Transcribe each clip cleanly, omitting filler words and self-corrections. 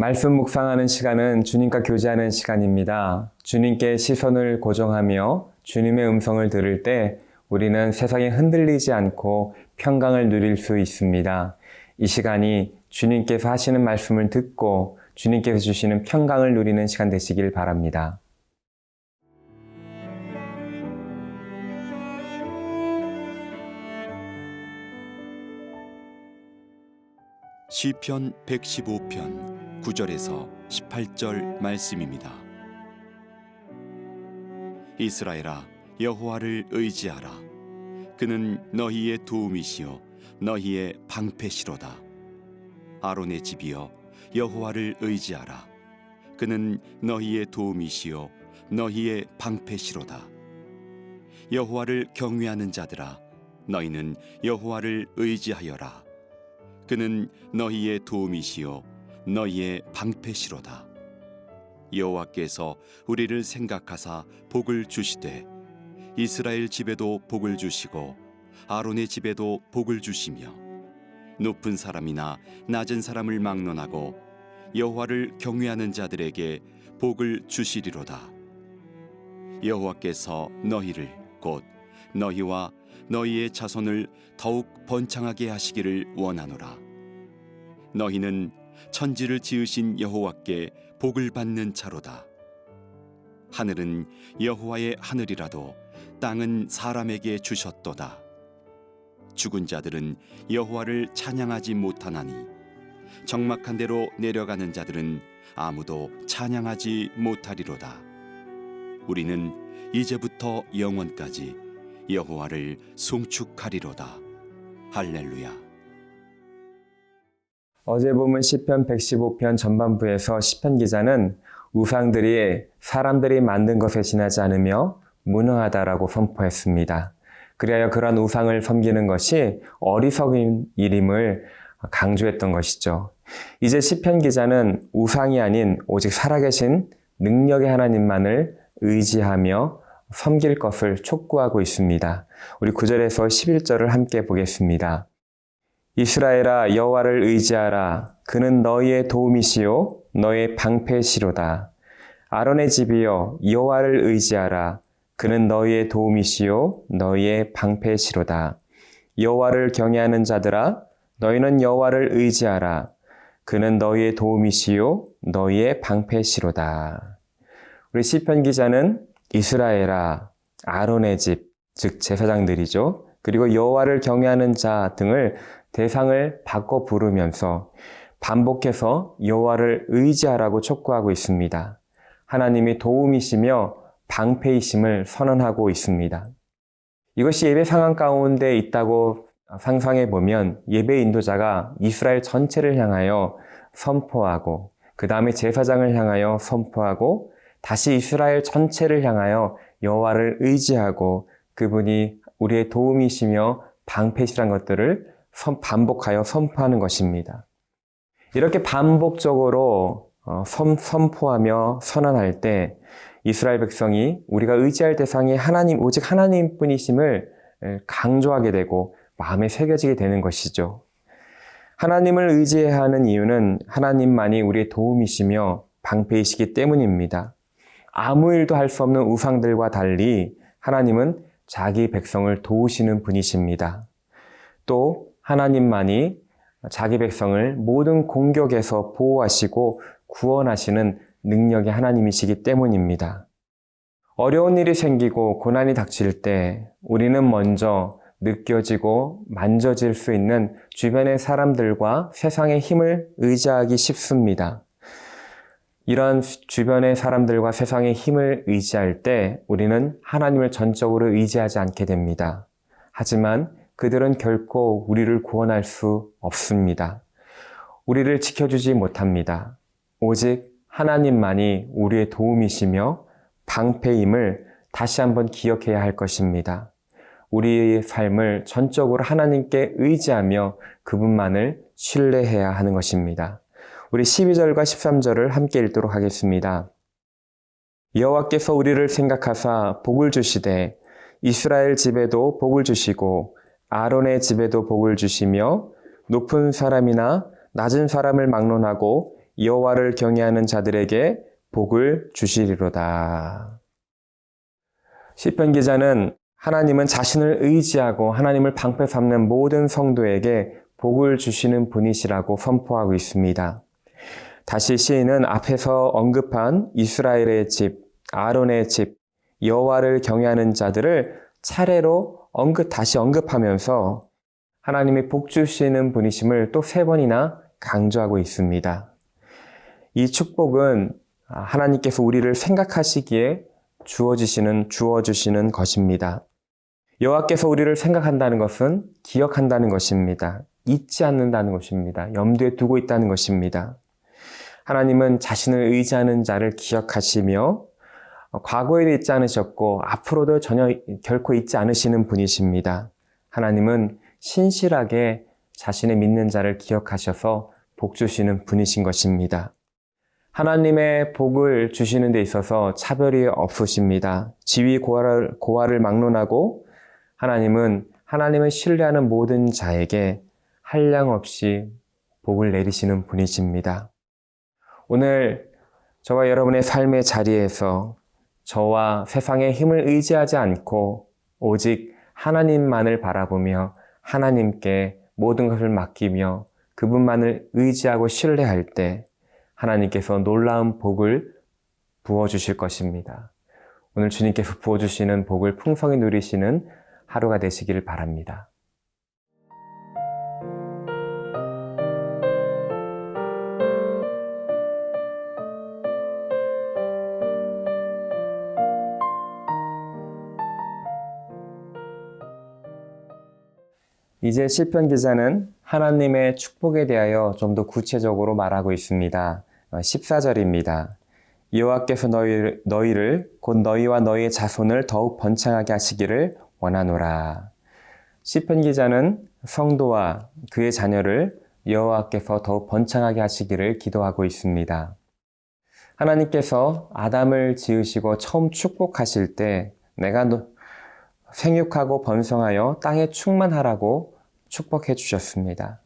말씀 묵상하는 시간은 주님과 교제하는 시간입니다. 주님께 시선을 고정하며 주님의 음성을 들을 때 우리는 세상에 흔들리지 않고 평강을 누릴 수 있습니다. 이 시간이 주님께서 하시는 말씀을 듣고 주님께서 주시는 평강을 누리는 시간 되시길 바랍니다. 시편 115편 9절에서 18절 말씀입니다. 이스라엘아, 여호와를 의지하라. 그는 너희의 도움이시요 너희의 방패시로다. 아론의 집이여, 여호와를 의지하라. 그는 너희의 도움이시요 너희의 방패시로다. 여호와를 경외하는 자들아, 너희는 여호와를 의지하여라. 그는 너희의 도움이시요 너희의 방패시로다. 여호와께서 우리를 생각하사 복을 주시되 이스라엘 집에도 복을 주시고 아론의 집에도 복을 주시며 높은 사람이나 낮은 사람을 막론하고 여호와를 경외하는 자들에게 복을 주시리로다. 여호와께서 너희를 곧 너희와 너희의 자손을 더욱 번창하게 하시기를 원하노라. 너희는 천지를 지으신 여호와께 복을 받는 자로다. 하늘은 여호와의 하늘이라도 땅은 사람에게 주셨도다. 죽은 자들은 여호와를 찬양하지 못하나니 적막한 데로 내려가는 자들은 아무도 찬양하지 못하리로다. 우리는 이제부터 영원까지 여호와를 송축하리로다. 할렐루야. 어제 본문 시편 115편 전반부에서 시편 기자는 우상들이 사람들이 만든 것에 지나지 않으며 무능하다라고 선포했습니다. 그리하여 그러한 우상을 섬기는 것이 어리석은 일임을 강조했던 것이죠. 이제 시편 기자는 우상이 아닌 오직 살아계신 능력의 하나님만을 의지하며 섬길 것을 촉구하고 있습니다. 우리 9절에서 11절을 함께 보겠습니다. 이스라엘아, 여호와를 의지하라. 그는 너희의 도움이시요 너희의 방패시로다. 아론의 집이여, 여호와를 의지하라. 그는 너희의 도움이시요 너희의 방패시로다. 여호와를 경외하는 자들아, 너희는 여호와를 의지하라. 그는 너희의 도움이시요 너희의 방패시로다. 우리 시편 기자는 이스라엘아, 아론의 집, 즉 제사장들이죠. 그리고 여호와를 경외하는 자 등을 대상을 바꿔 부르면서 반복해서 여호와를 의지하라고 촉구하고 있습니다. 하나님이 도움이시며 방패이심을 선언하고 있습니다. 이것이 예배 상황 가운데 있다고 상상해 보면 예배 인도자가 이스라엘 전체를 향하여 선포하고 그 다음에 제사장을 향하여 선포하고 다시 이스라엘 전체를 향하여 여호와를 의지하고 그분이 우리의 도움이시며 방패시란 것들을 반복하여 선포하는 것입니다. 이렇게 반복적으로 선포하며 선언할 때 이스라엘 백성이 우리가 의지할 대상이 하나님, 오직 하나님뿐이심을 강조하게 되고 마음에 새겨지게 되는 것이죠. 하나님을 의지해야 하는 이유는 하나님만이 우리의 도움이시며 방패이시기 때문입니다. 아무 일도 할 수 없는 우상들과 달리 하나님은 자기 백성을 도우시는 분이십니다. 또 하나님만이 자기 백성을 모든 공격에서 보호하시고 구원하시는 능력의 하나님이시기 때문입니다. 어려운 일이 생기고 고난이 닥칠 때 우리는 먼저 느껴지고 만져질 수 있는 주변의 사람들과 세상의 힘을 의지하기 쉽습니다. 이런 주변의 사람들과 세상의 힘을 의지할 때 우리는 하나님을 전적으로 의지하지 않게 됩니다. 하지만 그들은 결코 우리를 구원할 수 없습니다. 우리를 지켜주지 못합니다. 오직 하나님만이 우리의 도움이시며 방패임을 다시 한번 기억해야 할 것입니다. 우리의 삶을 전적으로 하나님께 의지하며 그분만을 신뢰해야 하는 것입니다. 우리 12절과 13절을 함께 읽도록 하겠습니다. 여호와께서 우리를 생각하사 복을 주시되 이스라엘 집에도 복을 주시고 아론의 집에도 복을 주시며 높은 사람이나 낮은 사람을 막론하고 여호와를 경외하는 자들에게 복을 주시리로다. 시편 기자는 하나님은 자신을 의지하고 하나님을 방패 삼는 모든 성도에게 복을 주시는 분이시라고 선포하고 있습니다. 다시 시인은 앞에서 언급한 이스라엘의 집, 아론의 집, 여호와를 경외하는 자들을 차례로 다시 언급하면서 하나님이 복 주시는 분이심을 또 3번이나 강조하고 있습니다. 이 축복은 하나님께서 우리를 생각하시기에 주어주시는 것입니다. 여호와께서 우리를 생각한다는 것은 기억한다는 것입니다. 잊지 않는다는 것입니다. 염두에 두고 있다는 것입니다. 하나님은 자신을 의지하는 자를 기억하시며 과거에도 잊지 않으셨고 앞으로도 전혀 결코 잊지 않으시는 분이십니다. 하나님은 신실하게 자신의 믿는 자를 기억하셔서 복 주시는 분이신 것입니다. 하나님의 복을 주시는 데 있어서 차별이 없으십니다. 지위 고하를 막론하고 하나님은 신뢰하는 모든 자에게 한량없이 복을 내리시는 분이십니다. 오늘 저와 여러분의 삶의 자리에서 저와 세상의 힘을 의지하지 않고 오직 하나님만을 바라보며 하나님께 모든 것을 맡기며 그분만을 의지하고 신뢰할 때 하나님께서 놀라운 복을 부어주실 것입니다. 오늘 주님께서 부어주시는 복을 풍성히 누리시는 하루가 되시기를 바랍니다. 이제 시편 기자는 하나님의 축복에 대하여 좀 더 구체적으로 말하고 있습니다. 14절입니다. 여호와께서 너희를 곧 너희와 너희의 자손을 더욱 번창하게 하시기를 원하노라. 시편 기자는 성도와 그의 자녀를 여호와께서 더욱 번창하게 하시기를 기도하고 있습니다. 하나님께서 아담을 지으시고 처음 축복하실 때 내가 생육하고 번성하여 땅에 충만하라고 축복해 주셨습니다.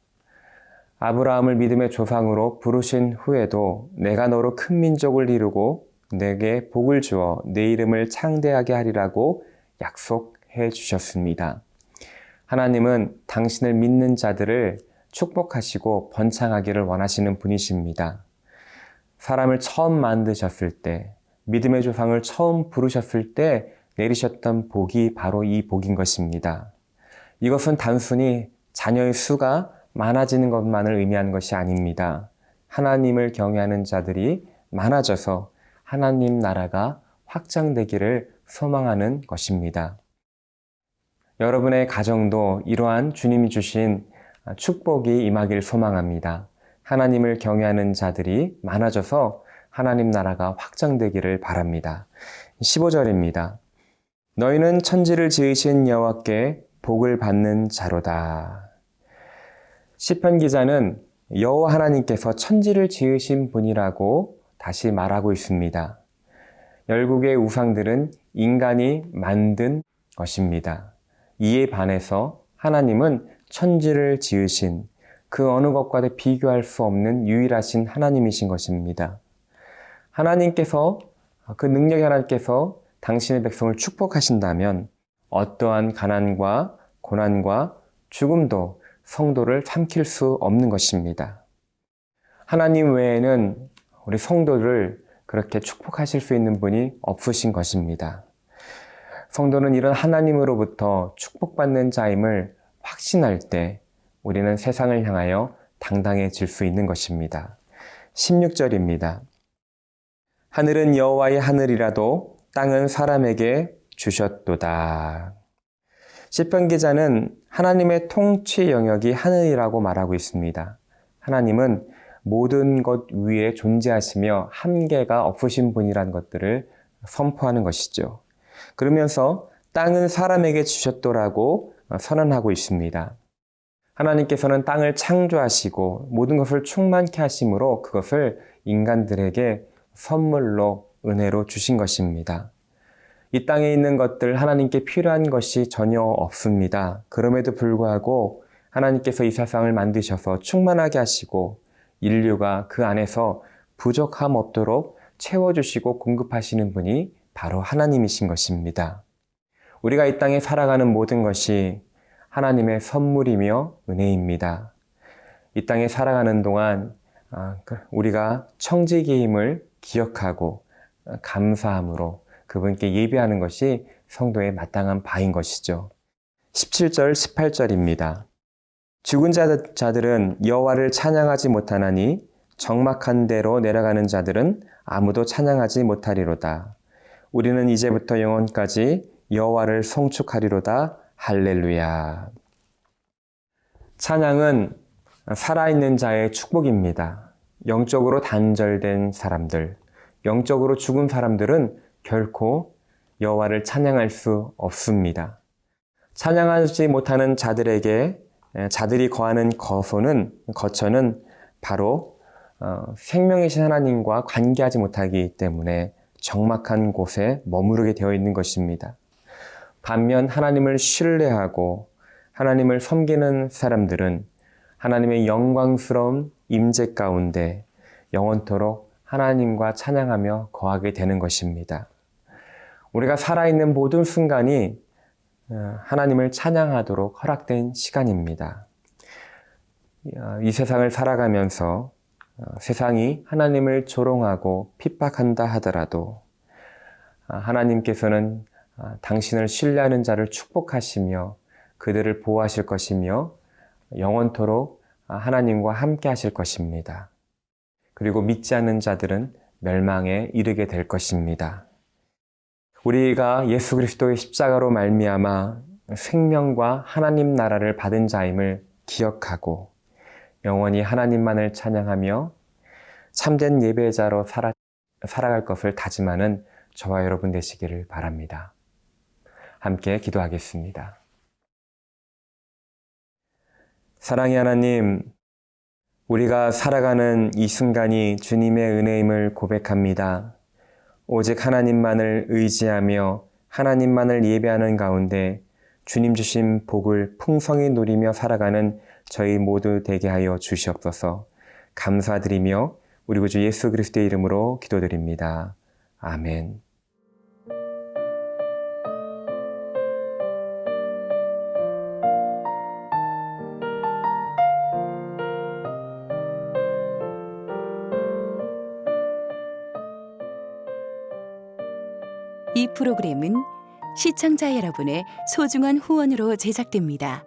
아브라함을 믿음의 조상으로 부르신 후에도 내가 너로 큰 민족을 이루고 내게 복을 주어 내 이름을 창대하게 하리라고 약속해 주셨습니다. 하나님은 당신을 믿는 자들을 축복하시고 번창하기를 원하시는 분이십니다. 사람을 처음 만드셨을 때, 믿음의 조상을 처음 부르셨을 때 내리셨던 복이 바로 이 복인 것입니다. 이것은 단순히 자녀의 수가 많아지는 것만을 의미하는 것이 아닙니다. 하나님을 경외하는 자들이 많아져서 하나님 나라가 확장되기를 소망하는 것입니다. 여러분의 가정도 이러한 주님이 주신 축복이 임하길 소망합니다. 하나님을 경외하는 자들이 많아져서 하나님 나라가 확장되기를 바랍니다. 15절입니다. 너희는 천지를 지으신 여호와께 복을 받는 자로다. 시편 기자는 여호와 하나님께서 천지를 지으신 분이라고 다시 말하고 있습니다. 열국의 우상들은 인간이 만든 것입니다. 이에 반해서 하나님은 천지를 지으신 그 어느 것과도 비교할 수 없는 유일하신 하나님이신 것입니다. 하나님께서 그 능력의 하나님께서 당신의 백성을 축복하신다면 어떠한 가난과 고난과 죽음도 성도를 삼킬 수 없는 것입니다. 하나님 외에는 우리 성도를 그렇게 축복하실 수 있는 분이 없으신 것입니다. 성도는 이런 하나님으로부터 축복받는 자임을 확신할 때 우리는 세상을 향하여 당당해질 수 있는 것입니다. 16절입니다. 하늘은 여호와의 하늘이라도 땅은 사람에게 주셨도다. 시편 기자는 하나님의 통치 영역이 하늘이라고 말하고 있습니다. 하나님은 모든 것 위에 존재하시며 한계가 없으신 분이라는 것들을 선포하는 것이죠. 그러면서 땅은 사람에게 주셨도라고 선언하고 있습니다. 하나님께서는 땅을 창조하시고 모든 것을 충만케 하심으로 그것을 인간들에게 선물로 은혜로 주신 것입니다. 이 땅에 있는 것들 하나님께 필요한 것이 전혀 없습니다. 그럼에도 불구하고 하나님께서 이 세상을 만드셔서 충만하게 하시고 인류가 그 안에서 부족함 없도록 채워주시고 공급하시는 분이 바로 하나님이신 것입니다. 우리가 이 땅에 살아가는 모든 것이 하나님의 선물이며 은혜입니다. 이 땅에 살아가는 동안 우리가 청지기임을 기억하고 감사함으로 그분께 예배하는 것이 성도의 마땅한 바인 것이죠. 17절, 18절입니다. 죽은 자들은 여호와를 찬양하지 못하나니 적막한 데로 내려가는 자들은 아무도 찬양하지 못하리로다. 우리는 이제부터 영원까지 여호와를 송축하리로다. 할렐루야. 찬양은 살아있는 자의 축복입니다. 영적으로 단절된 사람들, 영적으로 죽은 사람들은 결코 여호와를 찬양할 수 없습니다. 찬양하지 못하는 자들이 거하는 거처는 바로 생명이신 하나님과 관계하지 못하기 때문에 적막한 곳에 머무르게 되어 있는 것입니다. 반면 하나님을 신뢰하고 하나님을 섬기는 사람들은 하나님의 영광스러운 임재 가운데 영원토록 하나님과 찬양하며 거하게 되는 것입니다. 우리가 살아있는 모든 순간이 하나님을 찬양하도록 허락된 시간입니다. 이 세상을 살아가면서 세상이 하나님을 조롱하고 핍박한다 하더라도 하나님께서는 당신을 신뢰하는 자를 축복하시며 그들을 보호하실 것이며 영원토록 하나님과 함께 하실 것입니다. 그리고 믿지 않는 자들은 멸망에 이르게 될 것입니다. 우리가 예수 그리스도의 십자가로 말미암아 생명과 하나님 나라를 받은 자임을 기억하고 영원히 하나님만을 찬양하며 참된 예배자로 살아갈 것을 다짐하는 저와 여러분 되시기를 바랍니다. 함께 기도하겠습니다. 사랑의 하나님, 우리가 살아가는 이 순간이 주님의 은혜임을 고백합니다. 오직 하나님만을 의지하며 하나님만을 예배하는 가운데 주님 주신 복을 풍성히 누리며 살아가는 저희 모두 되게 하여 주시옵소서. 감사드리며 우리 구주 예수 그리스도의 이름으로 기도드립니다. 아멘. 이 프로그램은 시청자 여러분의 소중한 후원으로 제작됩니다.